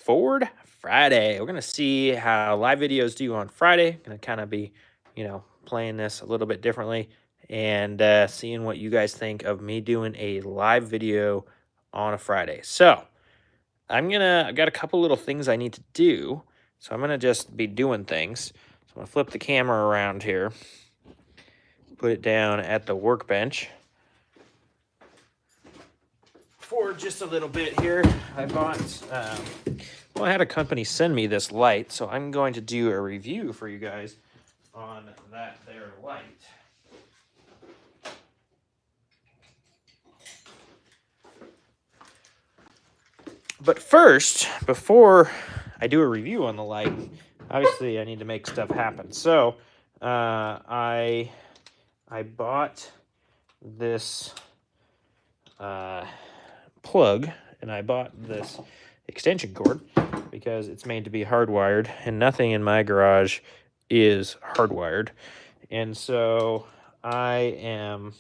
Ford Friday. We're gonna see how live videos do on Friday. Gonna kind of be, playing this a little bit differently and seeing what you guys think of me doing a live video on a Friday. So I've got a couple little things I need to do. So I'm gonna just be doing things. So I'm gonna flip the camera around here, put it down at the workbench for just a little bit here. I bought, well, I had a company send me this light, so I'm going to do a review for you guys on that there light. But first, before I do a review on the light, obviously I need to make stuff happen. So I bought this plug, and I bought this extension cord because it's made to be hardwired, and nothing in my garage is hardwired. And so I am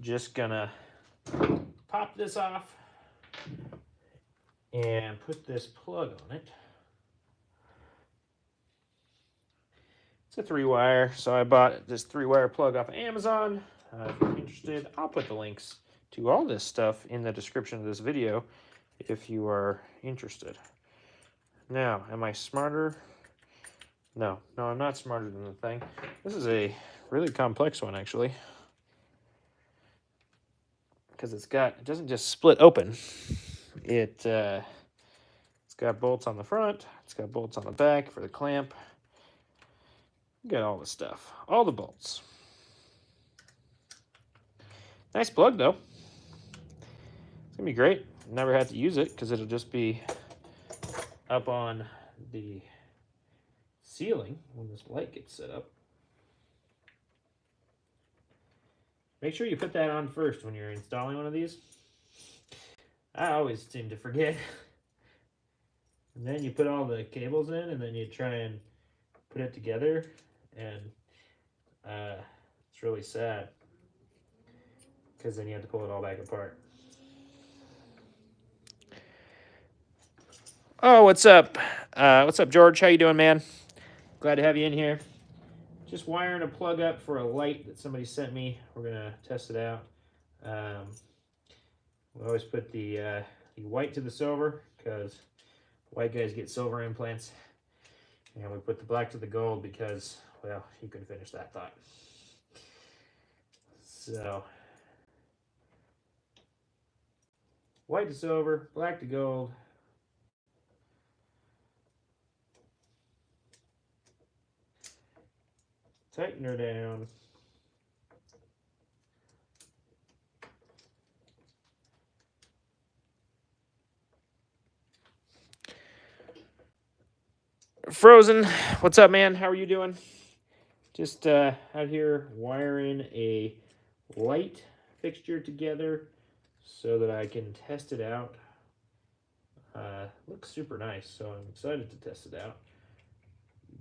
just gonna pop this off and put this plug on it. It's a 3-wire, so I bought this 3-wire plug off of Amazon. If you're interested, I'll put the links to all this stuff in the description of this video if you are interested. Now, am I smarter? No, I'm not smarter than the thing. This is a really complex one, actually, because it doesn't just split open. It's got bolts on the front. It's got bolts on the back for the clamp. You got all the stuff, all the bolts. Nice plug, though. It's gonna be great. Never have to use it because it'll just be up on the ceiling when this light gets set up. Make sure you put that on first when you're installing one of these. I always seem to forget. And then you put all the cables in, and then you try and put it together, and it's really sad because then you have to pull it all back apart. Oh, what's up? What's up, George? How you doing, man? Glad to have you in here. Just wiring a plug up for a light that somebody sent me. We're gonna test it out. We always put the white to the silver because white guys get silver implants, and we put the black to the gold because, well, you can finish that thought. So, white to silver, black to gold. Tighten her down. Frozen, what's up, man? How are you doing? Just out here wiring a light fixture together so that I can test it out. Looks super nice, so I'm excited to test it out.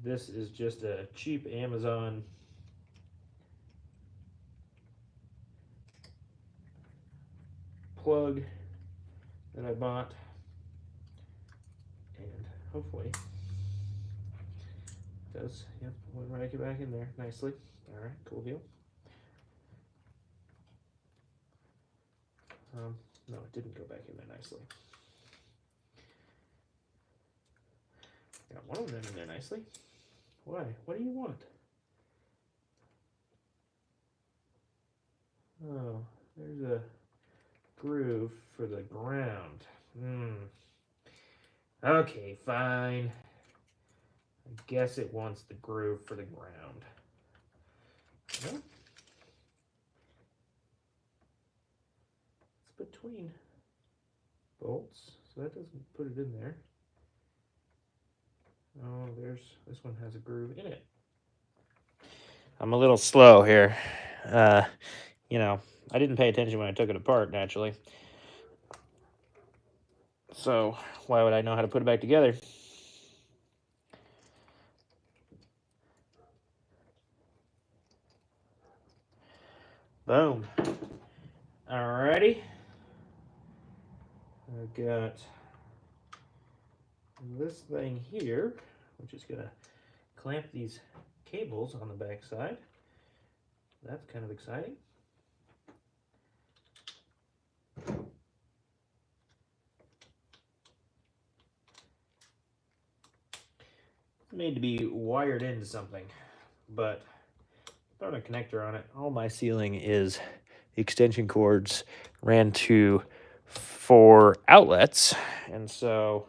This is just a cheap Amazon plug that I bought, and hopefully it does. Yep, we'll rack it back in there nicely. All right, cool deal. No, it didn't go back in there nicely. Got one of them in there nicely. Why? What do you want? Oh, there's a groove for the ground. Okay, fine. I guess it wants the groove for the ground. Well, it's between bolts, so that doesn't put it in there. Oh, this one has a groove in it. I'm a little slow here. I didn't pay attention when I took it apart, naturally. So why would I know how to put it back together? Boom. Alrighty. I've got this thing here, which is going to clamp these cables on the back side. That's kind of exciting. It's made to be wired into something, but throwing a connector on it. All my sealing is extension cords ran to 4 outlets, and so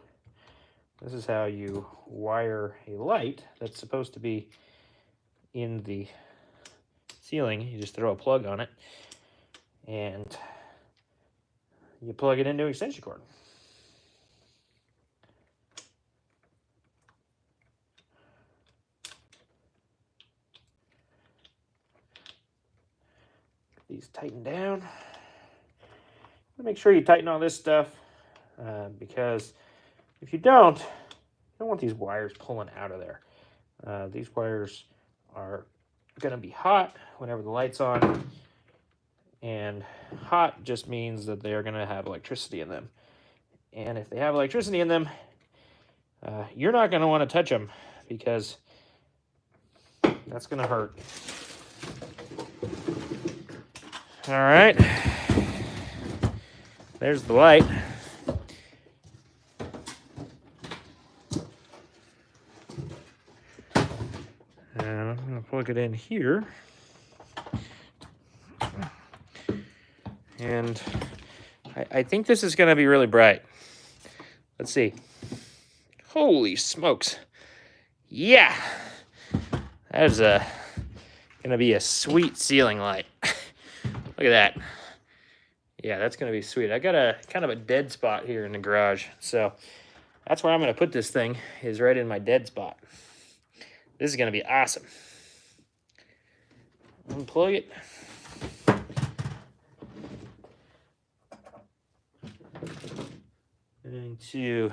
this is how you wire a light that's supposed to be in the ceiling. You just throw a plug on it and you plug it into an extension cord. These tighten down. Make sure you tighten all this stuff because if you don't want these wires pulling out of there. These wires are going to be hot whenever the light's on, and hot just means that they are going to have electricity in them. And if they have electricity in them, you're not going to want to touch them because that's going to hurt. All right, there's the light. And I'm going to plug it in here. And I think this is going to be really bright. Let's see. Holy smokes. Yeah. That is going to be a sweet ceiling light. Look at that. Yeah, that's going to be sweet. I got a kind of a dead spot here in the garage. So that's where I'm going to put this thing, is right in my dead spot. This is going to be awesome. Unplug it. Going to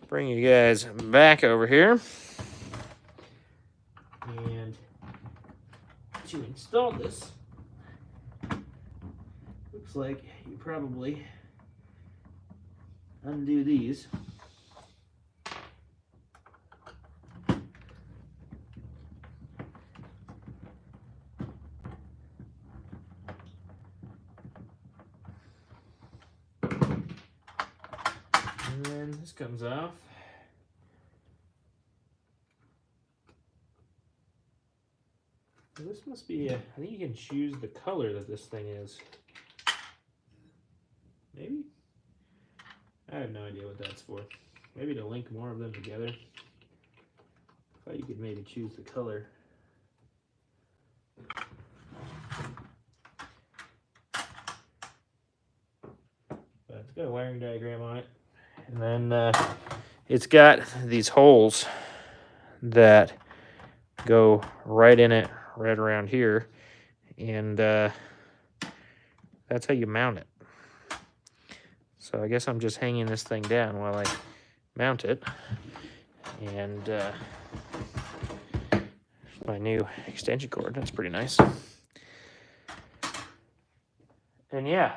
bring you guys back over here. And to install this, looks like you probably undo these. And then this comes off. This must be I think you can choose the color that this thing is. Maybe? I have no idea what that's for. Maybe to link more of them together. I thought you could maybe choose the color. But it's got a wiring diagram on it. And then it's got these holes that go right in it, right around here. And that's how you mount it. So I guess I'm just hanging this thing down while I mount it. And my new extension cord, that's pretty nice. And yeah,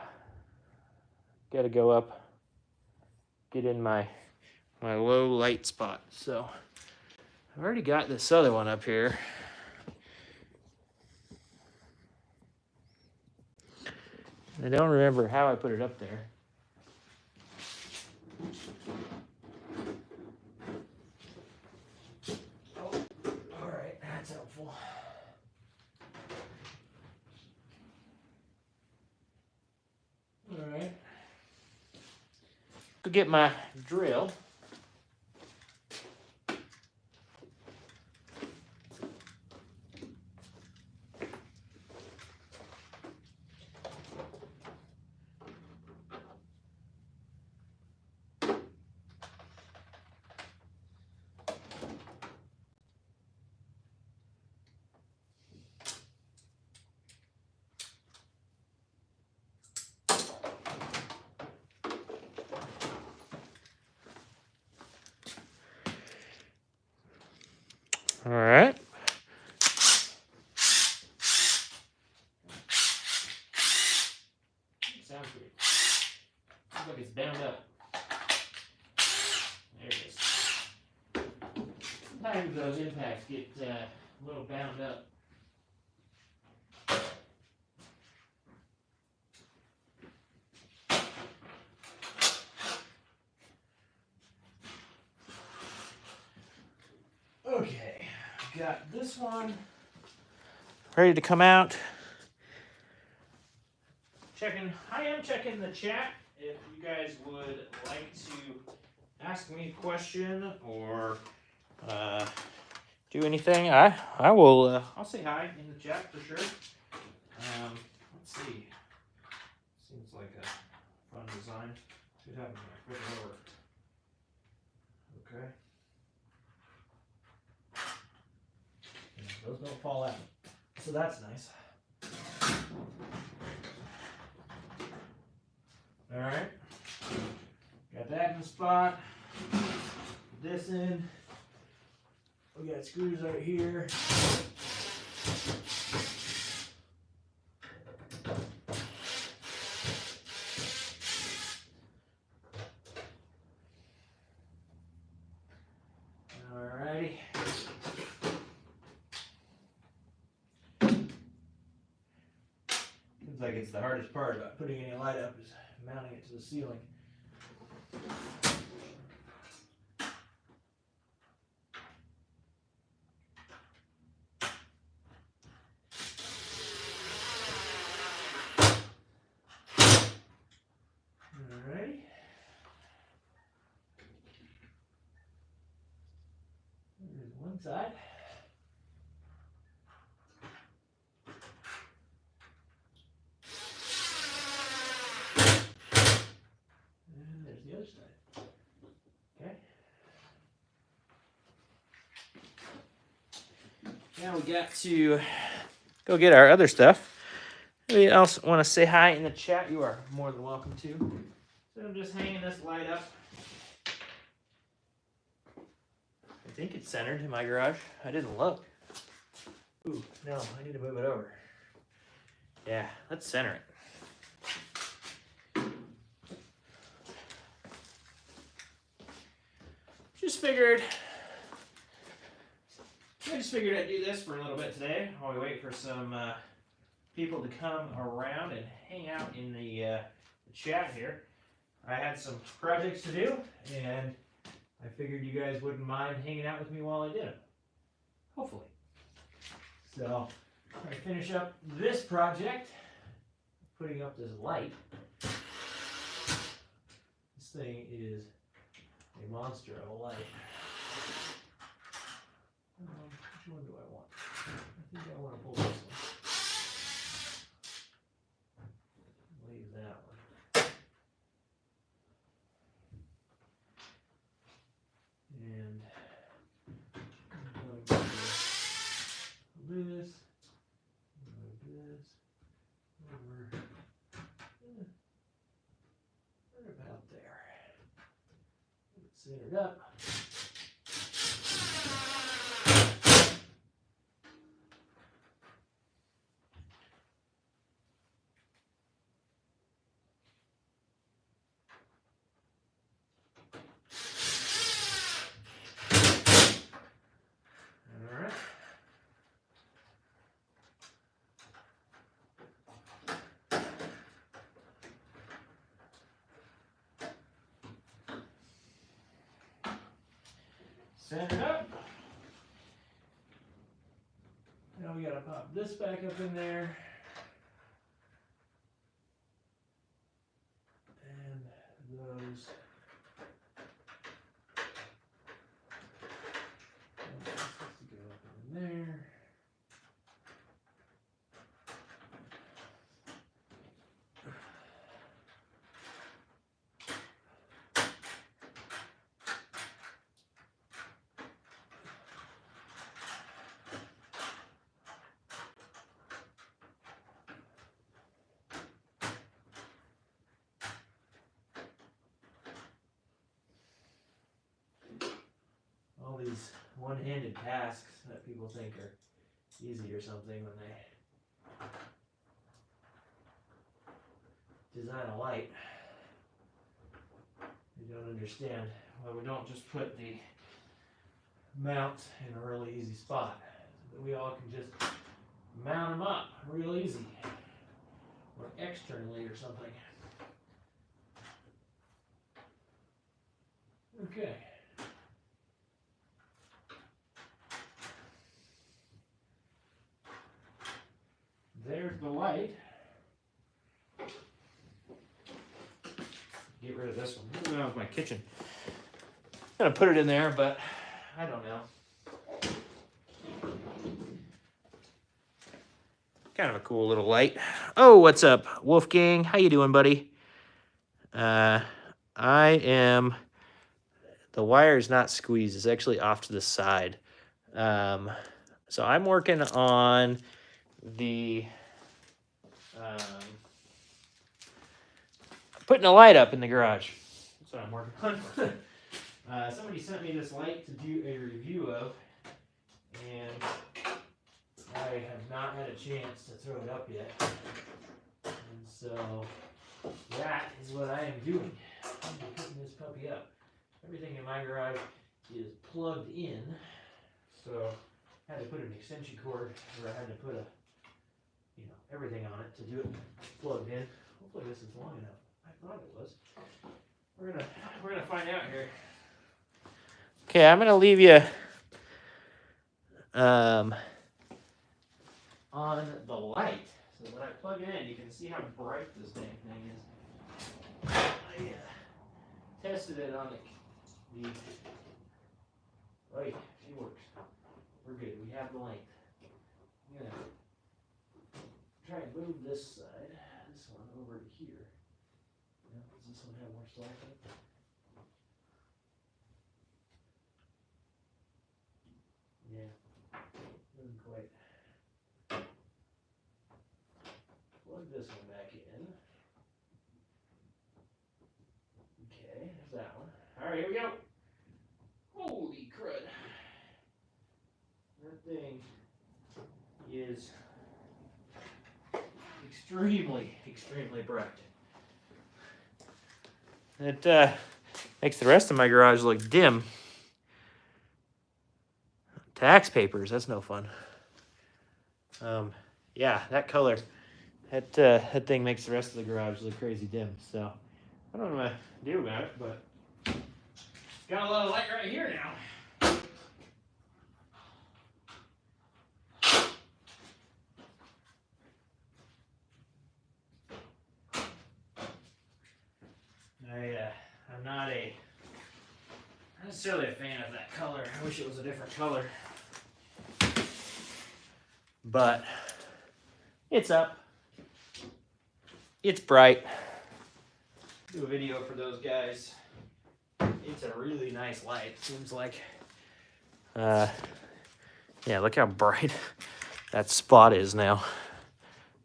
got to go up, get in my low light spot. So I've already got this other one up here. I don't remember how I put it up there. Oh, all right, that's helpful. All right. Go get my drill. All right. Sounds good. Looks like it's bound up. sometimes those impacts get a little bound up. Okay, got this one ready to come out. I am checking the chat if you guys would like to ask me a question or do anything. I will. I'll say hi in the chat for sure. Let's see. Seems like a fun design. What happens when I flip it over? Okay. Yeah, those don't fall out, so that's nice. All right. Got that in the spot. Put this in. We got screws right here. Alrighty. Seems like it's the hardest part about putting any light up is mounting it to the ceiling. Alrighty. There's one side. And there's the other side. Okay. Now we got to go get our other stuff. Anybody else want to say hi in the chat? You are more than welcome to. So I'm just hanging this light up. I think it's centered in my garage. I didn't look. Ooh, no, I need to move it over. Yeah, let's center it. I just figured I'd do this for a little bit today while we wait for some people to come around and hang out in the chat here. I had some projects to do, and I figured you guys wouldn't mind hanging out with me while I did them. Hopefully. So, I finish up this project, putting up this light. This thing is a monster of a light. Which one do I want? I think I want to pull this one. Leave that one. And I'm going to move this over right about there. Get it centered up. Center it up. Now we gotta pop this back up in there. And those. This has to go up in there. All these one-handed tasks that people think are easy or something when they design a light. They don't understand. Well, we don't just put the mount in a really easy spot. So that we all can just mount them up real easy. Or externally or something. Okay. There's the light. Get rid of this one. Moving on with my kitchen. I'm gonna put it in there, but I don't know. Kind of a cool little light. Oh, what's up, Wolfgang? How you doing, buddy? I am. The wire is not squeezed. It's actually off to the side. So I'm working on the putting a light up in the garage. That's what I'm working on. Somebody sent me this light to do a review of, and I have not had a chance to throw it up yet. And so that is what I am doing. I'm putting this puppy up. Everything in my garage is plugged in, so I had to put an extension cord, or I had to put everything on it to do it plugged in. Hopefully this is long enough. I thought it was. We're gonna find out here. Okay, I'm gonna leave you on the light. So when I plug it in, you can see how bright this dang thing is. I tested it on the right, she works. We're good. We have the length. I'm gonna try and move this side, this one over to here. Does this one have more slack in it? Yeah, doesn't quite. Plug this one back in. Okay, there's that one. All right, here we go. Holy crud. That thing is extremely bright. It makes the rest of my garage look dim. Tax papers, that's no fun. Yeah, that color, that thing makes the rest of the garage look crazy dim. So I don't know what to do about it, but got a lot of light right here now. I'm not necessarily a fan of that color. I wish it was a different color. But it's up. It's bright. Do a video for those guys. It's a really nice light, seems like. Yeah, look how bright that spot is now.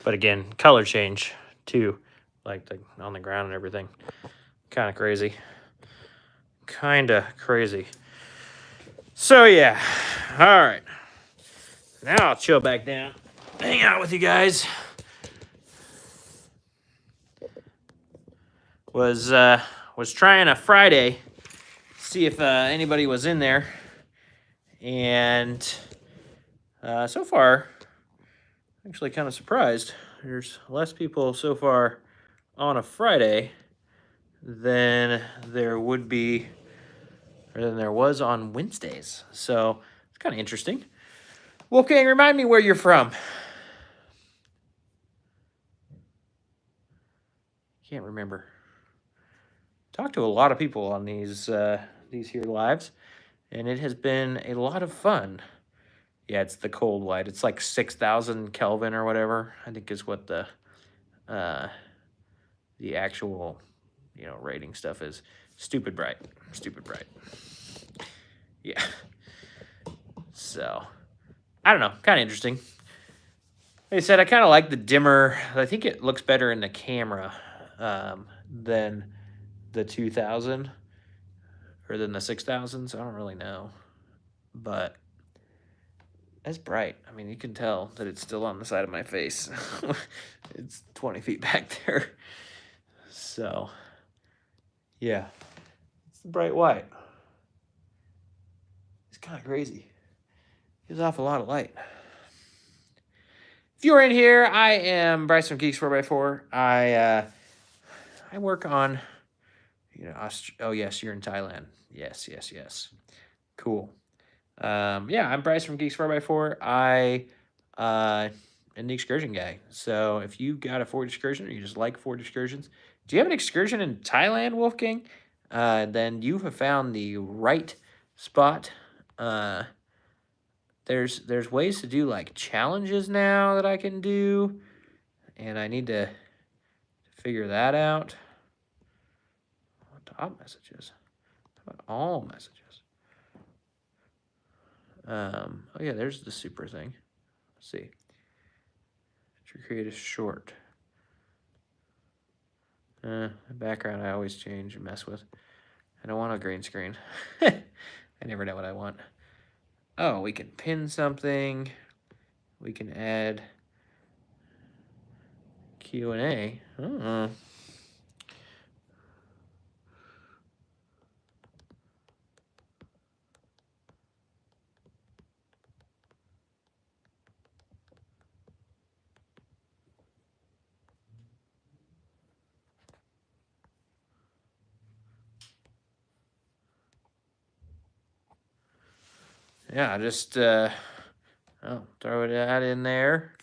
But again, color change too, like on the ground and everything. Kind of crazy. So yeah, all right. Now I'll chill back down, hang out with you guys. Was trying a Friday, see if anybody was in there, and so far, actually kind of surprised. There's less people so far on a Friday than there would be, or than there was on Wednesdays. So it's kind of interesting. Wolfgang, remind me where you're from. Can't remember. Talked to a lot of people on these here lives, and it has been a lot of fun. Yeah, it's the cold white. It's like 6,000 Kelvin or whatever, I think is what the actual rating stuff is. Stupid bright. Yeah. So I don't know, kind of interesting. Like I said, I kind of like the dimmer. I think it looks better in the camera than the 2000 or than the 6000. So I don't really know, but it's bright. I mean, you can tell that it's still on the side of my face. It's 20 feet back there. So yeah, it's the bright white. Kind of crazy. Gives off a lot of light. If you're in here, I am Bryce from Geeks 4x4. I work on, oh yes, you're in Thailand. Yes. Cool. Yeah, I'm Bryce from Geeks 4x4. I am the Excursion guy. So if you got a Ford Excursion or you just like Ford Excursions, do you have an Excursion in Thailand, Wolfgang? Then you have found the right spot. There's ways to do like challenges now that I can do, and I need to figure that out. Top messages. How about all messages? Oh yeah, there's the super thing. Let's see. To create a short. The background I always change and mess with. I don't want a green screen. I never know what I want. Oh, we can pin something. We can add Q&A. Yeah, just throw that in there.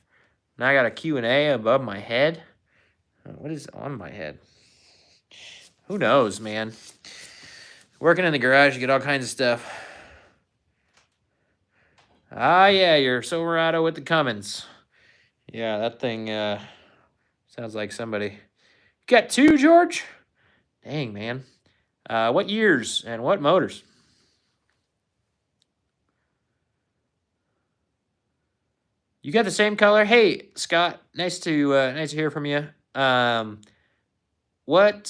Now I got a Q&A above my head. What is on my head? Who knows, man? Working in the garage, you get all kinds of stuff. Ah, yeah, your Silverado with the Cummins. Yeah, that thing sounds like somebody. You got two, George? Dang, man. What years and what motors? You got the same color? Hey, Scott, nice to hear from you. What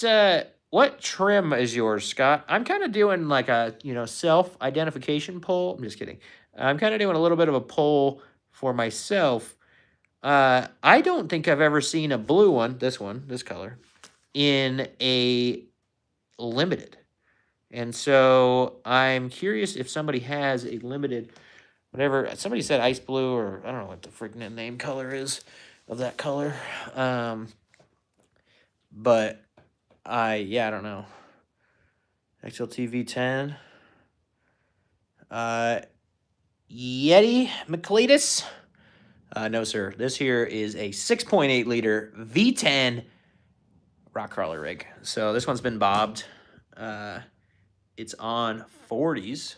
trim is yours, Scott? I'm kind of doing like a self-identification poll. I'm just kidding. I'm kind of doing a little bit of a poll for myself. I don't think I've ever seen a blue one, this color, in a limited. And so I'm curious if somebody has a limited, whatever. Somebody said ice blue, or I don't know what the freaking name color is of that color. But I don't know. XLT V10. Yeti McLetus. No, sir. This here is a 6.8 liter V10 rock crawler rig. So this one's been bobbed. It's on 40s,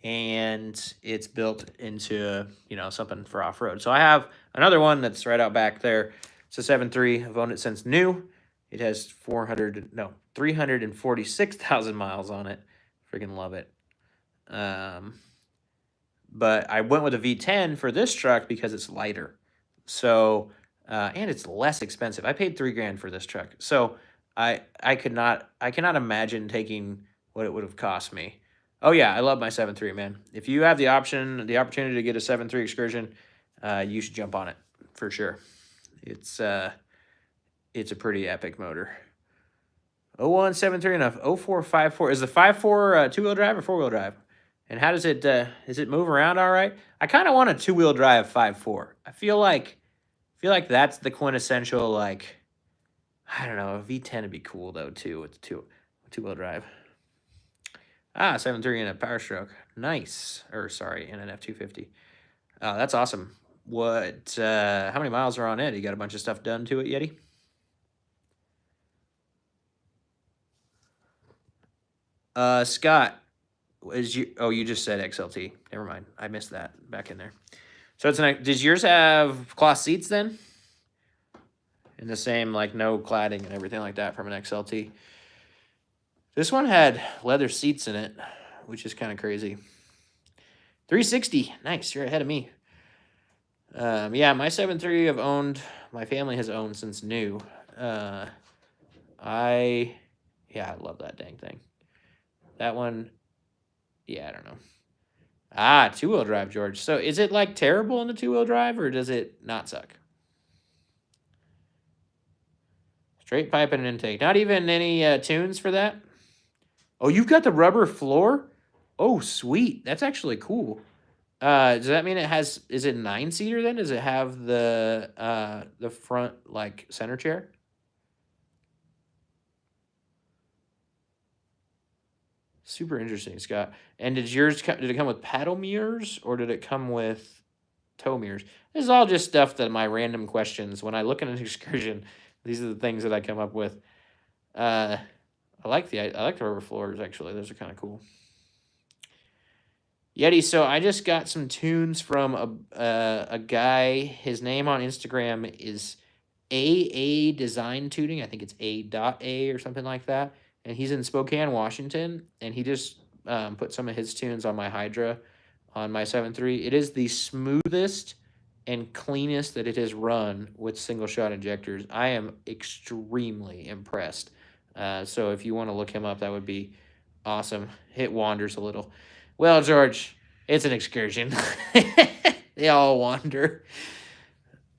and it's built into, something for off-road. So I have another one that's right out back there. It's a 7.3. I've owned it since new. It has 346,000 miles on it. Freaking love it. But I went with a V10 for this truck because it's lighter. So, and it's less expensive. I paid $3,000 for this truck. So I cannot imagine taking what it would have cost me. Oh yeah, I love my 7.3, man. If you have the opportunity to get a 7.3 Excursion, you should jump on it for sure. It's a pretty epic motor. 0173 and a 0454. Is the 5.4 two-wheel drive or four-wheel drive? And how does it move around all right? I kind of want a two-wheel drive 5.4. I feel like that's the quintessential, like, I don't know, a V10 would be cool though too with two-wheel drive. 7.3 and a Power Stroke. Nice. Or sorry, and an F250. That's awesome. What how many miles are on it? You got a bunch of stuff done to it, Yeti? Scott, you just said XLT. Never mind. I missed that back in there. So does yours have cloth seats then? In the same, like, no cladding and everything like that from an XLT. This one had leather seats in it, which is kind of crazy. 360. Nice. You're ahead of me. Yeah, my 7.3 my family has owned since new. I love that dang thing. That one, I don't know. Two-wheel drive, George. So is it, like, terrible in the two-wheel drive, or does it not suck? Straight pipe and intake. Not even any tunes for that? Oh, you've got the rubber floor? Oh, sweet. That's actually cool. Does that mean is it 9-seater then? Does it have the front like center chair? Super interesting, Scott. And did it come with paddle mirrors or did it come with tow mirrors? This is all just stuff that my random questions when I look at an excursion. These are the things that I come up with. I like the rubber floors actually. Those are kind of cool. Yeti, so I just got some tunes from a guy. His name on Instagram is AA Design Tuning. I think it's A.A or something like that. And he's in Spokane, Washington. And he just put some of his tunes on my Hydra on my 7.3. It is the smoothest and cleanest that it has run with single shot injectors. I am extremely impressed. So if you want to look him up, that would be awesome. It wanders a little. Well, George, it's an excursion. They all wander.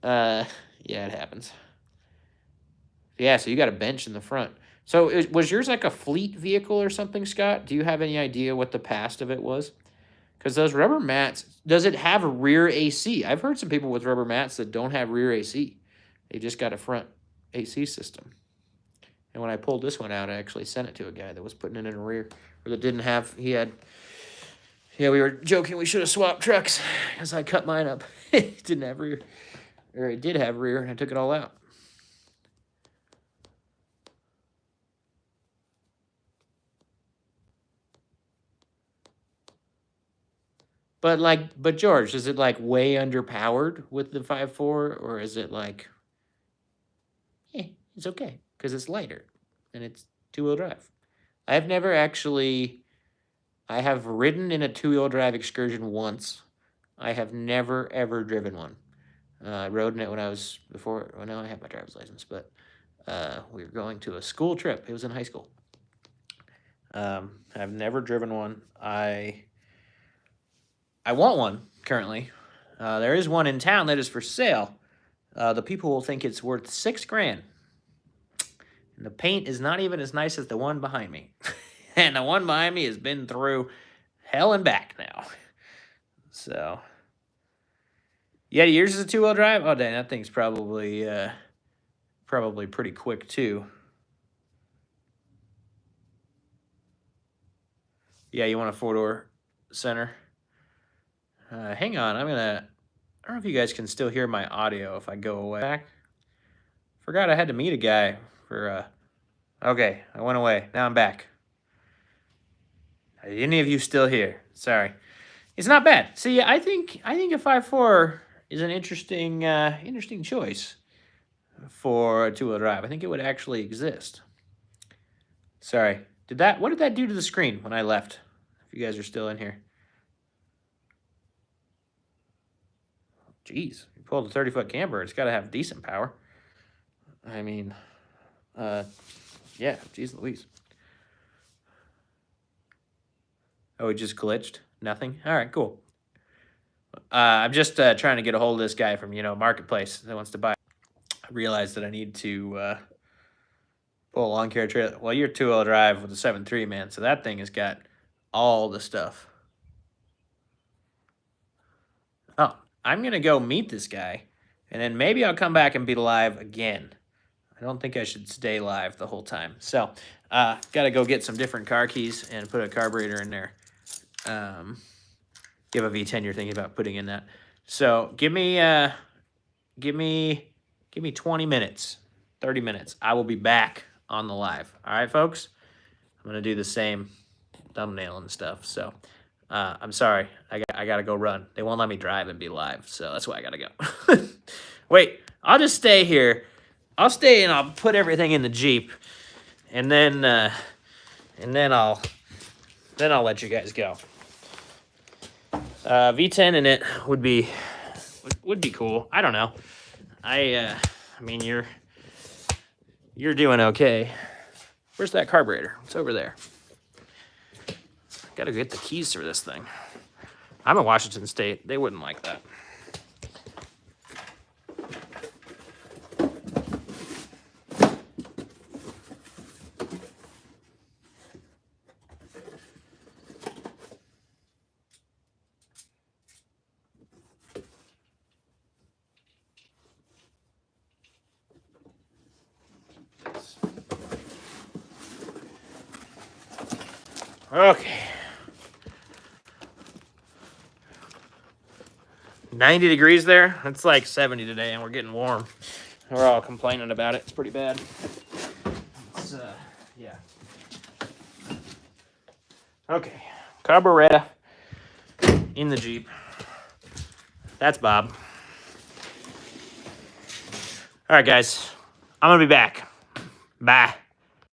Yeah, it happens. Yeah, so you got a bench in the front. So was yours like a fleet vehicle or something, Scott? Do you have any idea what the past of it was? Because those rubber mats, does it have a rear AC? I've heard some people with rubber mats that don't have rear AC. They just got a front AC system. And when I pulled this one out, I actually sent it to a guy that was putting it in a rear. Or that didn't have, yeah, we were joking we should have swapped trucks because I cut mine up. It didn't have rear. Or it did have rear, and I took it all out. But George, is it like way underpowered with the 5.4, or is it like, it's okay because it's lighter and it's two-wheel drive? I've never actually, I have ridden in a two-wheel drive Excursion once. I have never ever driven one. I rode in it when I was well, now I have my driver's license, but we were going to a school trip. It was in high school. I've never driven one. I want one currently. There is one in town that is for sale. The people will think it's worth $6,000. And the paint is not even as nice as the one behind me. And the one behind me has been through hell and back now. So, yeah, yours is a two-wheel drive? Oh, dang, that thing's probably pretty quick, too. Yeah, you want a four-door center? Hang on, I don't know if you guys can still hear my audio if I go away. Forgot I had to meet a guy for, okay, I went away. Now I'm back. Are any of you still here? Sorry. It's not bad. See, I think a 5.4 is an interesting choice for a two-wheel drive. I think it would actually exist. Sorry. What did that do to the screen when I left? If you guys are still in here. Jeez, you pulled a 30-foot camper. It's got to have decent power. I mean, yeah, geez Louise. Oh, it just glitched? Nothing? All right, cool. I'm just trying to get a hold of this guy from, Marketplace that wants to buy. I realized that I need to pull a lawn care trailer. Well, you're two-wheel drive with a 7.3, man, so that thing has got all the stuff. Oh, I'm going to go meet this guy, and then maybe I'll come back and be live again. I don't think I should stay live the whole time. So, got to go get some different car keys and put a carburetor in there. You have a V10 you're thinking about putting in that. So, give me 20 minutes, 30 minutes. I will be back on the live. All right, folks? I'm going to do the same thumbnail and stuff. So, I'm sorry. I got to go run. They won't let me drive and be live, so that's why I got to go. Wait, I'll just stay here. I'll stay and I'll put everything in the Jeep, and then I'll let you guys go. V10 in it would be cool. I don't know. I mean you're doing okay. Where's that carburetor? It's over there. Gotta get the keys for this thing. I'm in Washington State. They wouldn't like that. Okay. 90 degrees there. It's like 70 today, and we're getting warm. We're all complaining about it. It's pretty bad. It's, yeah. Okay. Carburetor in the Jeep. That's Bob. All right, guys. I'm going to be back. Bye.